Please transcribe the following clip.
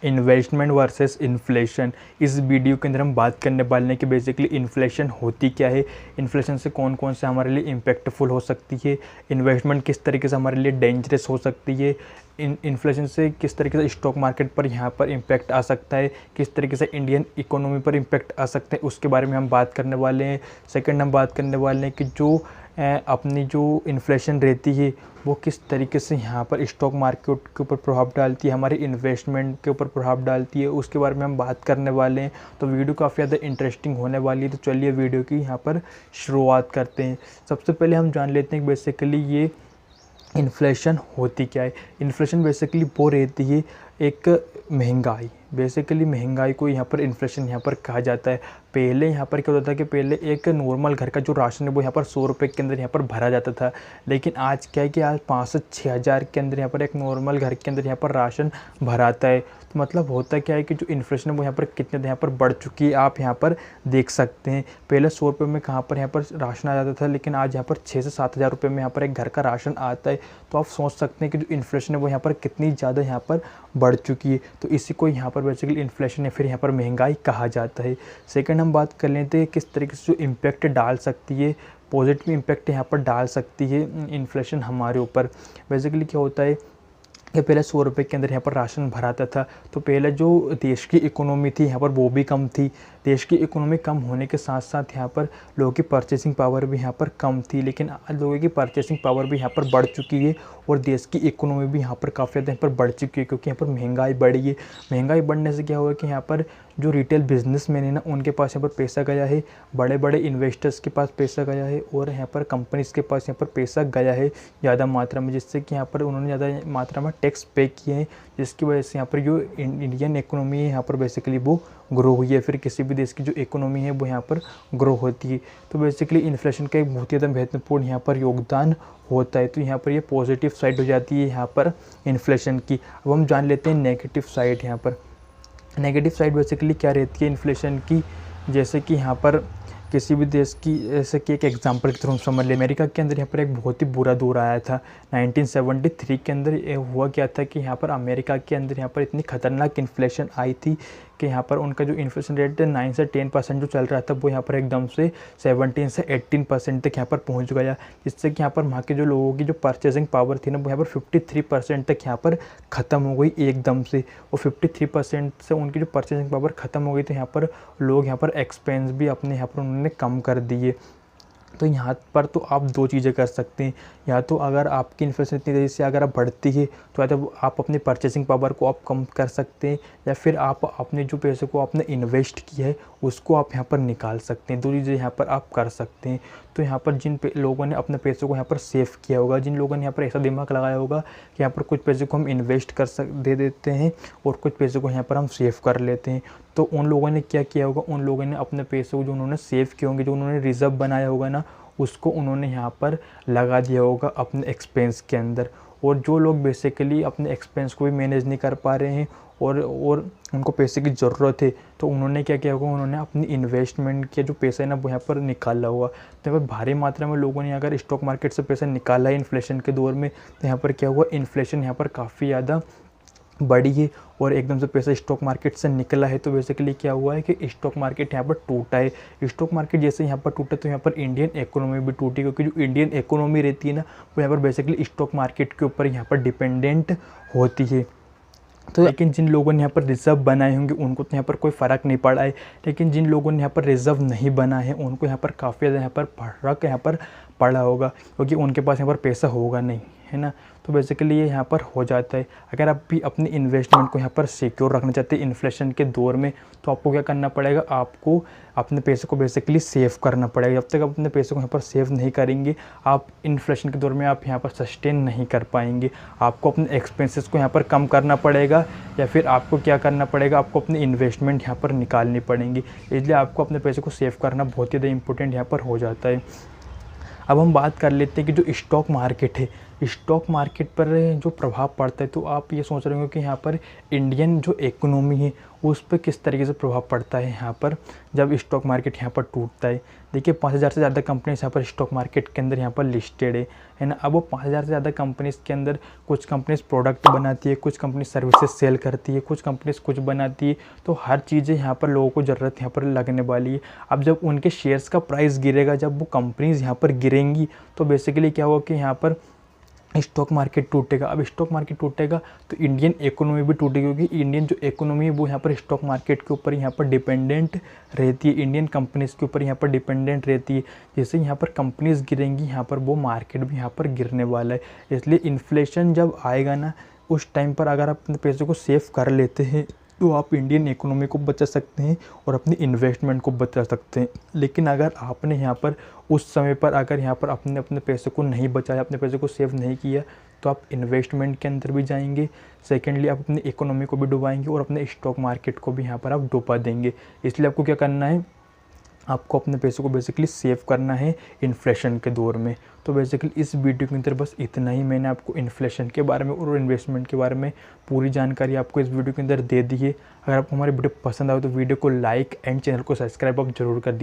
Investment versus inflation. इस video के अंदर हम बात करने वाले हैं कि बेसिकली इन्फ्लेशन होती क्या है, इन्फ्लेशन से कौन कौन से हमारे लिए इम्पैक्टफुल हो सकती है, इन्वेस्टमेंट किस तरीके से हमारे लिए डेंजरस हो सकती है, इन्फ्लेशन से किस तरीके से स्टॉक मार्केट पर यहाँ पर इम्पैक्ट आ सकता है, किस तरीके से इंडियन इकोनॉमी पर इम्पैक्ट आ सकता है, उसके बारे में हम बात करने वाले हैं। सेकंड हम बात करने वाले हैं कि जो अपनी जो इन्फ्लेशन रहती है वो किस तरीके से यहाँ पर स्टॉक मार्केट के ऊपर प्रभाव डालती है, हमारे इन्वेस्टमेंट के ऊपर प्रभाव डालती है, उसके बारे में हम बात करने वाले हैं। तो वीडियो काफ़ी ज़्यादा इंटरेस्टिंग होने वाली है, तो चलिए वीडियो की यहाँ पर शुरुआत करते हैं। सबसे पहले हम जान लेते हैं कि बेसिकली ये इन्फ्लेशन होती क्या है। इन्फ्लेशन बेसिकली वो रहती है एक महंगाई, बेसिकली महंगाई को यहाँ पर इन्फ्लेशन यहाँ पर कहा जाता है। पहले यहाँ पर क्या होता था कि पहले एक नॉर्मल घर का जो राशन है वो यहाँ पर 100 रुपये के अंदर यहाँ पर भरा जाता था, लेकिन आज क्या है कि आज 5 से 6 हज़ार के अंदर यहाँ पर एक नॉर्मल घर के अंदर यहाँ पर राशन भराता है। तो मतलब होता क्या है कि जो इन्फ्लेशन है वो यहाँ पर कितने यहाँ पर बढ़ चुकी है, आप यहाँ पर देख सकते हैं। पहले 100 रुपये में कहाँ पर यहाँ पर राशन आ जाता था, लेकिन आज यहाँ पर 6 से 7 हज़ार रुपये में यहाँ पर एक घर का राशन आता है। तो आप सोच सकते हैं कि जो इन्फ्लेशन है वो यहाँ पर कितनी ज़्यादा यहाँ पर बढ़ चुकी है। तो इसी को यहाँ पर बेसिकली इन्फ्लेशन या फिर यहाँ पर महंगाई कहा जाता है। सेकंड हम बात कर लेते हैं किस तरीके से जो इम्पैक्ट डाल सकती है, पॉजिटिव इम्पैक्ट यहाँ पर डाल सकती है इन्फ्लेशन हमारे ऊपर। बेसिकली क्या होता है कि पहले 100 रुपये के अंदर यहाँ पर राशन भराता था, तो पहले जो देश की इकोनॉमी थी यहाँ पर वो भी कम थी। देश की इकोनॉमी कम होने के साथ साथ यहाँ पर लोगों की परचेसिंग पावर भी यहाँ पर कम थी, लेकिन लोगों की परचेसिंग पावर भी यहाँ पर बढ़ चुकी है और देश की इकोनॉमी भी यहाँ पर काफ़ी ज़्यादा यहाँ पर बढ़ चुकी है, क्योंकि यहाँ पर महंगाई बढ़ी है। महंगाई बढ़ने से क्या हुआ कि यहाँ पर जो रिटेल बिजनेसमैन है ना, उनके पास यहाँ पर पैसा गया है, बड़े बड़े इन्वेस्टर्स के पास पैसा गया है और यहाँ पर कंपनीज़ के पास यहाँ पर पैसा गया है ज़्यादा मात्रा में, जिससे कि यहाँ पर उन्होंने ज़्यादा मात्रा में टैक्स पे किए हैं, जिसकी वजह से यहाँ पर जो इंडियन इकोनॉमी है यहाँ पर बेसिकली वो ग्रो हुई है। फिर किसी भी देश की जो इकोनॉमी है वो यहाँ पर ग्रो होती है। तो बेसिकली इन्फ्लेशन का एक बहुत ही ज़्यादा महत्वपूर्ण यहाँ पर योगदान होता है। तो यहाँ पर ये पॉजिटिव साइड हो जाती है यहाँ पर इन्फ्लेशन की। अब हम जान लेते हैं नेगेटिव साइड। यहाँ पर नेगेटिव साइड बेसिकली क्या रहती है इन्फ्लेशन की, जैसे कि यहाँ पर किसी भी देश की, जैसे कि एक एग्जांपल के थ्रू समझ ले, अमेरिका के अंदर यहाँ पर एक बहुत ही बुरा दौर आया था 1973 के अंदर। ये हुआ क्या था कि यहाँ पर अमेरिका के अंदर यहाँ पर इतनी खतरनाक इन्फ्लेशन आई थी कि यहाँ पर उनका जो इन्फ्लेशन रेट 9 से 10% जो चल रहा था वो यहाँ पर एकदम से 17 से 18% तक यहाँ पर पहुँच गया, जिससे कि यहाँ पर वहाँ के जो लोगों की जो परचेसिंग पावर थी ना वो यहाँ पर 53% तक यहाँ पर ख़त्म हो गई एकदम से। और 53% से उनकी जो परचेसिंग पावर ख़त्म हो गई, तो यहाँ पर लोग यहाँ पर एक्सपेंस भी अपने यहाँ पर उन्होंने कम कर दिए। तो यहाँ पर तो आप दो चीज़ें कर सकते हैं, या तो अगर आपकी इन्फ्लेशन इतनी तेज़ी से अगर आप बढ़ती है तो या तो आप अपनी परचेसिंग पावर को आप कम कर सकते हैं, या फिर आप अपने जो पैसे को आपने इन्वेस्ट किया है उसको आप यहाँ पर निकाल सकते हैं। दो चीज़ें यहाँ पर आप कर सकते हैं। तो यहाँ पर जिन लोगों ने अपने पैसों को यहाँ पर सेव किया होगा, जिन लोगों ने यहाँ पर ऐसा दिमाग लगाया होगा कि यहाँ पर कुछ पैसे को हम इन्वेस्ट दे देते हैं और कुछ पैसे को यहाँ पर हम सेव कर लेते हैं, तो उन लोगों ने क्या किया होगा, उन लोगों ने अपने पैसे को जो उन्होंने सेव किए होंगे, जो उन्होंने रिज़र्व बनाया होगा ना, उसको उन्होंने यहाँ पर लगा दिया होगा अपने एक्सपेंस के अंदर। और जो लोग बेसिकली अपने एक्सपेंस को भी मैनेज नहीं कर पा रहे हैं और उनको पैसे की ज़रूरत है, तो उन्होंने क्या किया होगा, उन्होंने अपनी इन्वेस्टमेंट के जो पैसा है ना वो यहाँ पर निकाला होगा। तो यहाँ पर भारी मात्रा में लोगों ने अगर स्टॉक मार्केट से पैसा निकाला है इन्फ्लेशन के दौर में, तो यहाँ पर क्या हुआ, इन्फ्लेशन यहाँ पर काफ़ी ज़्यादा बढ़ी है और एकदम से पैसा स्टॉक मार्केट से निकला है। तो बेसिकली क्या हुआ है कि स्टॉक मार्केट यहाँ पर टूटा है। स्टॉक मार्केट जैसे यहाँ पर टूटा तो यहाँ पर इंडियन इकोनॉमी भी टूटी, क्योंकि जो इंडियन इकोनॉमी रहती है ना वो यहाँ पर बेसिकली स्टॉक मार्केट के ऊपर यहाँ पर डिपेंडेंट होती है। तो लेकिन जिन लोगों ने यहाँ पर रिज़र्व बनाए होंगे उनको तो यहाँ पर कोई फ़र्क नहीं पड़ा है, लेकिन जिन लोगों ने यहाँ पर रिज़र्व नहीं बना है उनको यहाँ पर काफ़ी ज़्यादा यहाँ पर फ़र्क यहाँ पर पड़ा होगा, क्योंकि उनके पास यहाँ पर पैसा होगा नहीं, है ना। तो बेसिकली ये यहाँ पर हो जाता है। अगर आप भी अपनी इन्वेस्टमेंट को यहाँ पर सिक्योर रखना चाहते हैं इन्फ्लेशन के दौर में, तो आपको क्या करना पड़ेगा, आपको अपने पैसे को बेसिकली सेव करना पड़ेगा। जब तक आप अपने पैसे को यहाँ पर सेव नहीं करेंगे, आप इन्फ्लेशन के दौर में आप यहाँ पर सस्टेन नहीं कर पाएंगे। आपको अपने एक्सपेंसेस को यहाँ पर कम करना पड़ेगा, या फिर आपको क्या करना पड़ेगा, आपको अपनी इन्वेस्टमेंट यहाँ पर निकालनी पड़ेंगी। इसलिए आपको अपने पैसे को सेव करना बहुत ही ज़्यादा इंपॉर्टेंट यहाँ पर हो जाता है। अब हम बात कर लेते हैं कि जो स्टॉक मार्केट है, स्टॉक मार्केट पर जो प्रभाव पड़ता है, तो आप ये सोच रहे होंगे कि यहाँ पर इंडियन जो इकोनॉमी है उस पर किस तरीके से प्रभाव पड़ता है यहाँ पर जब स्टॉक मार्केट यहाँ पर टूटता है। देखिए 5000 से ज़्यादा कंपनीज यहाँ पर स्टॉक मार्केट के अंदर यहाँ पर लिस्टेड है ना। अब वो 5000 से ज़्यादा कंपनीज के अंदर कुछ कंपनीज प्रोडक्ट बनाती है, कुछ कंपनी सर्विसेज सेल करती है, कुछ कंपनीज कुछ बनाती है, तो हर चीज़ें यहाँ पर लोगों को ज़रूरत यहाँ पर लगने वाली है। अब जब उनके शेयर्स का प्राइस गिरेगा, जब वो कंपनीज यहाँ पर गिरेंगी, तो बेसिकली क्या होगा कि यहाँ पर स्टॉक मार्केट टूटेगा। अब स्टॉक मार्केट टूटेगा तो इंडियन इकोनॉमी भी टूटेगी, क्योंकि इंडियन जो इकोनॉमी है वो यहाँ पर स्टॉक मार्केट के ऊपर यहाँ पर डिपेंडेंट रहती है, इंडियन कंपनीज़ के ऊपर यहाँ पर डिपेंडेंट रहती है। जैसे यहाँ पर कंपनीज़ गिरेंगी, यहाँ पर वो मार्केट भी यहाँ पर गिरने वाला है। इसलिए इन्फ्लेशन जब आएगा ना, उस टाइम पर अगर आप अपने पैसे को सेव कर लेते हैं तो आप इंडियन इकोनॉमी को बचा सकते हैं और अपनी इन्वेस्टमेंट को बचा सकते हैं। लेकिन अगर आपने यहाँ पर उस समय पर अगर यहाँ पर अपने पैसे को नहीं बचाया, अपने पैसे को सेव नहीं किया, तो आप इन्वेस्टमेंट के अंदर भी जाएंगे, सेकेंडली आप अपनी इकोनॉमी को भी डुबाएंगे और अपने स्टॉक मार्केट को भी यहाँ पर आप डुबा देंगे। इसलिए आपको क्या करना है, आपको अपने पैसों को बेसिकली सेव करना है इन्फ्लेशन के दौर में। तो बेसिकली इस वीडियो के अंदर बस इतना ही मैंने आपको इन्फ्लेशन के बारे में और इन्वेस्टमेंट के बारे में पूरी जानकारी आपको इस वीडियो के अंदर दे दी है। अगर आपको हमारी वीडियो पसंद आए तो वीडियो को लाइक एंड चैनल को सब्सक्राइब आप जरूर कर दीजिए।